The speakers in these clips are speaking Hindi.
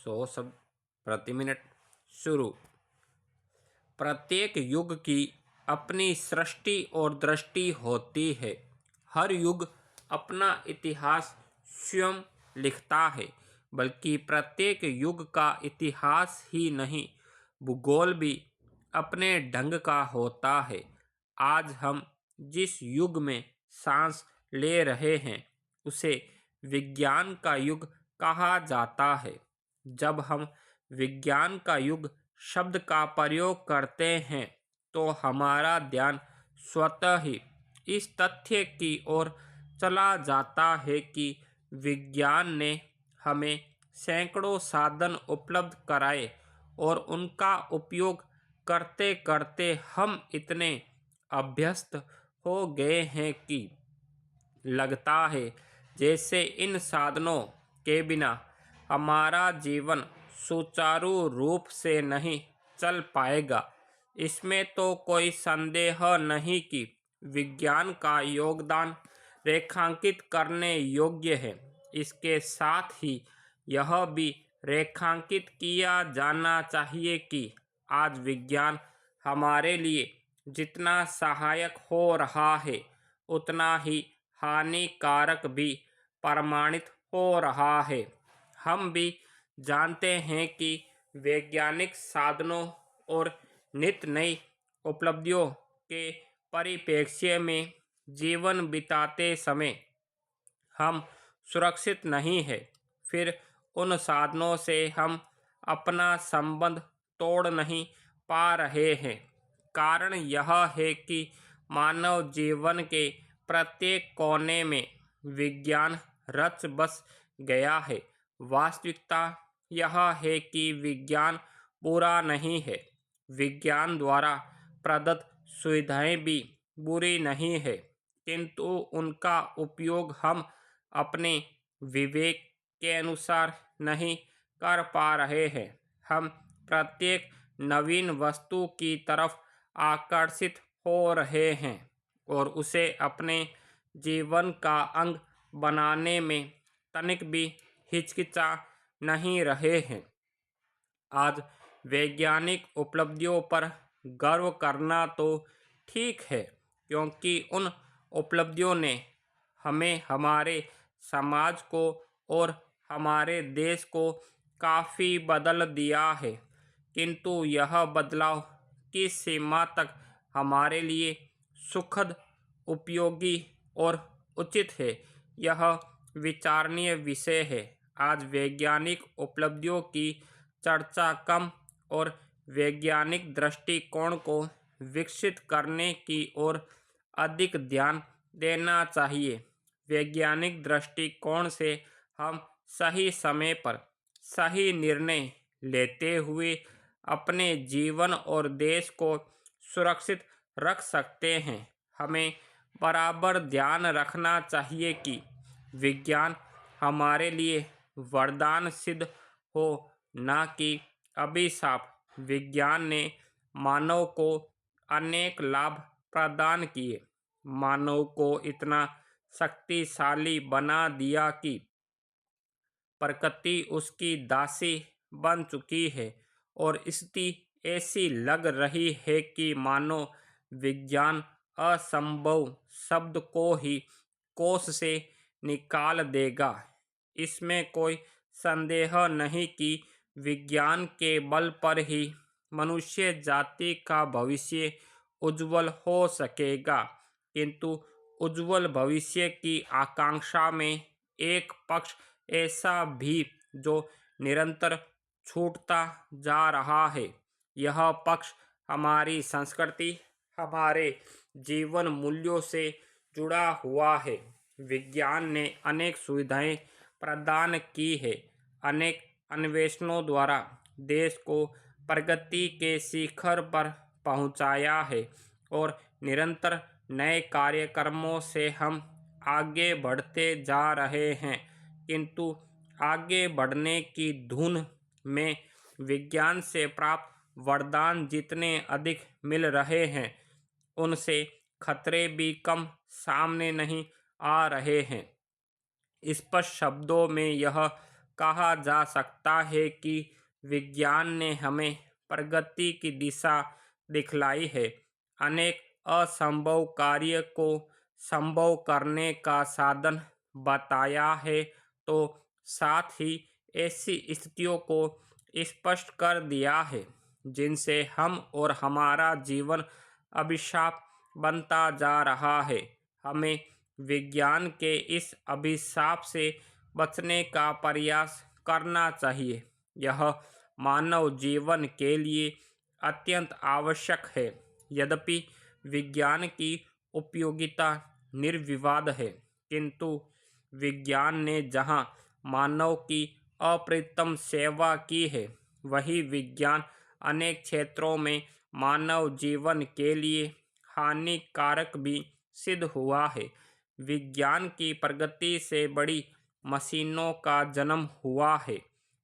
100 शब्द प्रति मिनट। शुरू। प्रत्येक युग की अपनी सृष्टि और दृष्टि होती है। हर युग अपना इतिहास स्वयं लिखता है, बल्कि प्रत्येक युग का इतिहास ही नहीं, भूगोल भी अपने ढंग का होता है। आज हम जिस युग में सांस ले रहे हैं, उसे विज्ञान का युग कहा जाता है। जब हम विज्ञान का युग शब्द का प्रयोग करते हैं, तो हमारा ध्यान स्वतः ही इस तथ्य की ओर चला जाता है कि विज्ञान ने हमें सैकड़ों साधन उपलब्ध कराए और उनका उपयोग करते करते हम इतने अभ्यस्त हो गए हैं कि लगता है जैसे इन साधनों के बिना हमारा जीवन सुचारू रूप से नहीं चल पाएगा। इसमें तो कोई संदेह नहीं कि विज्ञान का योगदान रेखांकित करने योग्य है। इसके साथ ही यह भी रेखांकित किया जाना चाहिए कि आज विज्ञान हमारे लिए जितना सहायक हो रहा है, उतना ही हानिकारक भी प्रमाणित हो रहा है। हम भी जानते हैं कि वैज्ञानिक साधनों और नित नई उपलब्धियों के परिप्रेक्ष्य में जीवन बिताते समय हम सुरक्षित नहीं हैं। फिर उन साधनों से हम अपना संबंध तोड़ नहीं पा रहे हैं। कारण यह है कि मानव जीवन के प्रत्येक कोने में विज्ञान रच बस गया है। वास्तविकता यह है कि विज्ञान बुरा नहीं है। विज्ञान द्वारा प्रदत्त सुविधाएं भी बुरी नहीं है, किंतु उनका उपयोग हम अपने विवेक के अनुसार नहीं कर पा रहे हैं। हम प्रत्येक नवीन वस्तु की तरफ आकर्षित हो रहे हैं और उसे अपने जीवन का अंग बनाने में तनिक भी हिचकिचा नहीं रहे हैं। आज वैज्ञानिक उपलब्धियों पर गर्व करना तो ठीक है, क्योंकि उन उपलब्धियों ने हमें, हमारे समाज को और हमारे देश को काफ़ी बदल दिया है। किंतु यह बदलाव किस सीमा तक हमारे लिए सुखद, उपयोगी और उचित है, यह विचारणीय विषय है। आज वैज्ञानिक उपलब्धियों की चर्चा कम और वैज्ञानिक दृष्टिकोण को विकसित करने की ओर अधिक ध्यान देना चाहिए। वैज्ञानिक दृष्टिकोण से हम सही समय पर सही निर्णय लेते हुए अपने जीवन और देश को सुरक्षित रख सकते हैं। हमें बराबर ध्यान रखना चाहिए कि विज्ञान हमारे लिए वरदान सिद्ध हो, न कि अभिशाप। विज्ञान ने मानव को अनेक लाभ प्रदान किए। मानव को इतना शक्तिशाली बना दिया कि प्रकृति उसकी दासी बन चुकी है और स्थिति ऐसी लग रही है कि मानो विज्ञान असंभव शब्द को ही कोश से निकाल देगा। इसमें कोई संदेह नहीं कि विज्ञान के बल पर ही मनुष्य जाति का भविष्य उज्जवल हो सकेगा। किंतु उज्जवल भविष्य की आकांक्षा में एक पक्ष ऐसा भी जो निरंतर छूटता जा रहा है। यह पक्ष हमारी संस्कृति, हमारे जीवन मूल्यों से जुड़ा हुआ है। विज्ञान ने अनेक सुविधाएं प्रदान की है, अनेक अन्वेषणों द्वारा देश को प्रगति के शिखर पर पहुंचाया है और निरंतर नए कार्यक्रमों से हम आगे बढ़ते जा रहे हैं। किंतु आगे बढ़ने की धुन में विज्ञान से प्राप्त वरदान जितने अधिक मिल रहे हैं, उनसे खतरे भी कम सामने नहीं आ रहे हैं। स्पष्ट शब्दों में यह कहा जा सकता है कि विज्ञान ने हमें प्रगति की दिशा दिखलाई है, अनेक असंभव कार्य को संभव करने का साधन बताया है, तो साथ ही ऐसी स्थितियों को स्पष्ट कर दिया है जिनसे हम और हमारा जीवन अभिशाप बनता जा रहा है। हमें विज्ञान के इस अभिशाप से बचने का प्रयास करना चाहिए। यह मानव जीवन के लिए अत्यंत आवश्यक है। यद्यपि विज्ञान की उपयोगिता निर्विवाद है, किंतु विज्ञान ने जहाँ मानव की अप्रतिम सेवा की है, वही विज्ञान अनेक क्षेत्रों में मानव जीवन के लिए हानिकारक भी सिद्ध हुआ है। विज्ञान की प्रगति से बड़ी मशीनों का जन्म हुआ है,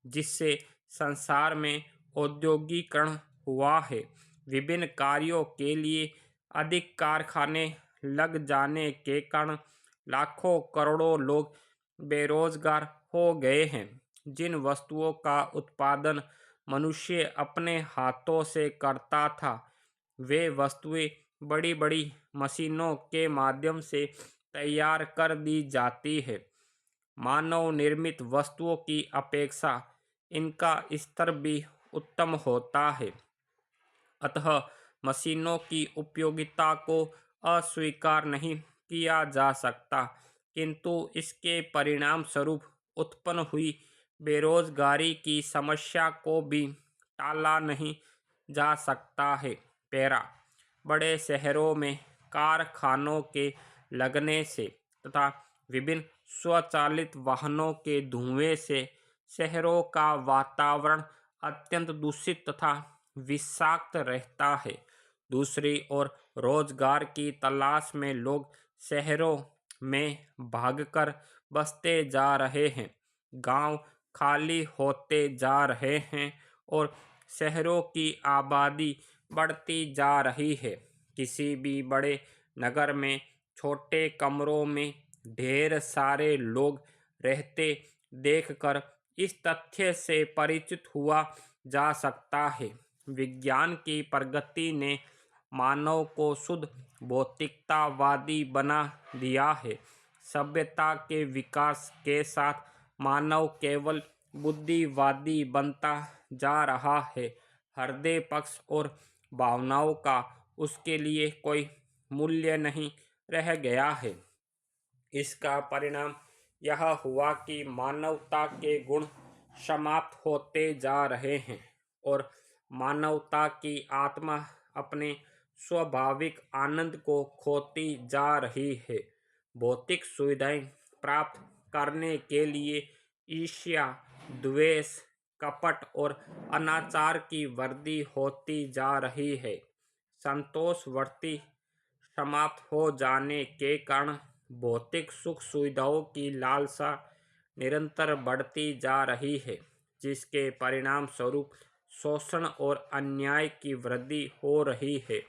जिससे संसार में औद्योगिकरण हुआ है। विभिन्न कार्यों के लिए अधिक कारखाने लग जाने के कारण लाखों करोड़ों लोग बेरोजगार हो गए हैं। जिन वस्तुओं का उत्पादन मनुष्य अपने हाथों से करता था, वे वस्तुएं बड़ी बड़ी मशीनों के माध्यम से तैयार कर दी जाती है। मानव निर्मित वस्तुओं की अपेक्षा इनका स्तर भी उत्तम होता है। अतः मशीनों की उपयोगिता को अस्वीकार नहीं किया जा सकता, किंतु इसके परिणाम स्वरूप उत्पन्न हुई बेरोजगारी की समस्या को भी टाला नहीं जा सकता है। पैरा बड़े शहरों में कारखानों के लगने से तथा विभिन्न स्वचालित वाहनों के धुएं से शहरों का वातावरण अत्यंत दूषित तथा विषाक्त रहता है। दूसरी ओर रोजगार की तलाश में लोग शहरों में भागकर बसते जा रहे हैं। गांव खाली होते जा रहे हैं और शहरों की आबादी बढ़ती जा रही है। किसी भी बड़े नगर में छोटे कमरों में ढेर सारे लोग रहते देखकर इस तथ्य से परिचित हुआ जा सकता है। विज्ञान की प्रगति ने मानव को शुद्ध भौतिकतावादी बना दिया है। सभ्यता के विकास के साथ मानव केवल बुद्धिवादी बनता जा रहा है। हृदय पक्ष और भावनाओं का उसके लिए कोई मूल्य नहीं रह गया है। इसका परिणाम यह हुआ कि मानवता के गुण समाप्त होते जा रहे हैं और मानवता की आत्मा अपने स्वाभाविक आनंद को खोती जा रही है। भौतिक सुविधाएं प्राप्त करने के लिए ईर्ष्या, द्वेष, कपट और अनाचार की वृद्धि होती जा रही है। संतोष वृत्ति समाप्त हो जाने के कारण भौतिक सुख सुविधाओं की लालसा निरंतर बढ़ती जा रही है, जिसके परिणाम स्वरूप शोषण और अन्याय की वृद्धि हो रही है।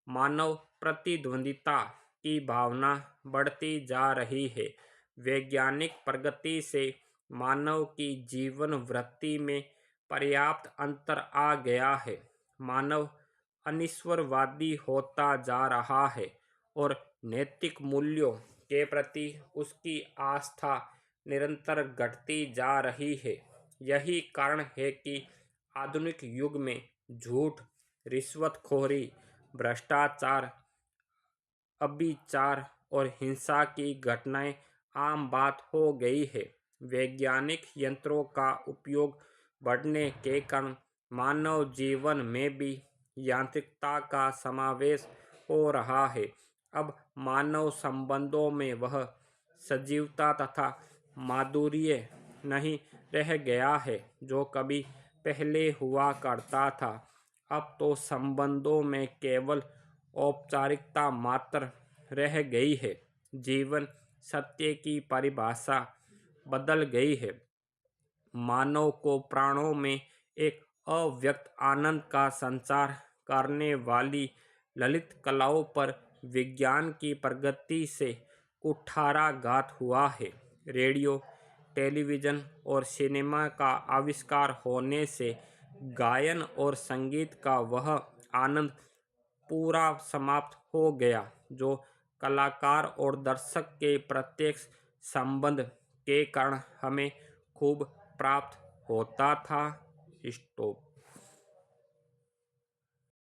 मानव प्रतिद्वंदिता की भावना बढ़ती जा रही है। वैज्ञानिक प्रगति से मानव की जीवन वृत्ति में पर्याप्त अंतर आ गया है। मानव अनिश्वरवादी होता जा रहा है और नैतिक मूल्यों के प्रति उसकी आस्था निरंतर घटती जा रही है। यही कारण है कि आधुनिक युग में झूठ, रिश्वतखोरी, भ्रष्टाचार, अविचार और हिंसा की घटनाएं आम बात हो गई है। वैज्ञानिक यंत्रों का उपयोग बढ़ने के कारण मानव जीवन में भी यांत्रिकता का समावेश हो रहा है। अब मानव संबंधों में वह सजीवता तथा माधुर्य नहीं रह गया है जो कभी पहले हुआ करता था। अब तो संबंधों में केवल औपचारिकता मात्र रह गई है। जीवन सत्य की परिभाषा बदल गई है। मानव को प्राणों में एक अव्यक्त आनंद का संचार करने वाली ललित कलाओं पर विज्ञान की प्रगति से कुठाराघात हुआ है। रेडियो, टेलीविज़न और सिनेमा का आविष्कार होने से गायन और संगीत का वह आनंद पूरा समाप्त हो गया जो कलाकार और दर्शक के प्रत्यक्ष संबंध के कारण हमें खूब प्राप्त होता था। स्टॉप।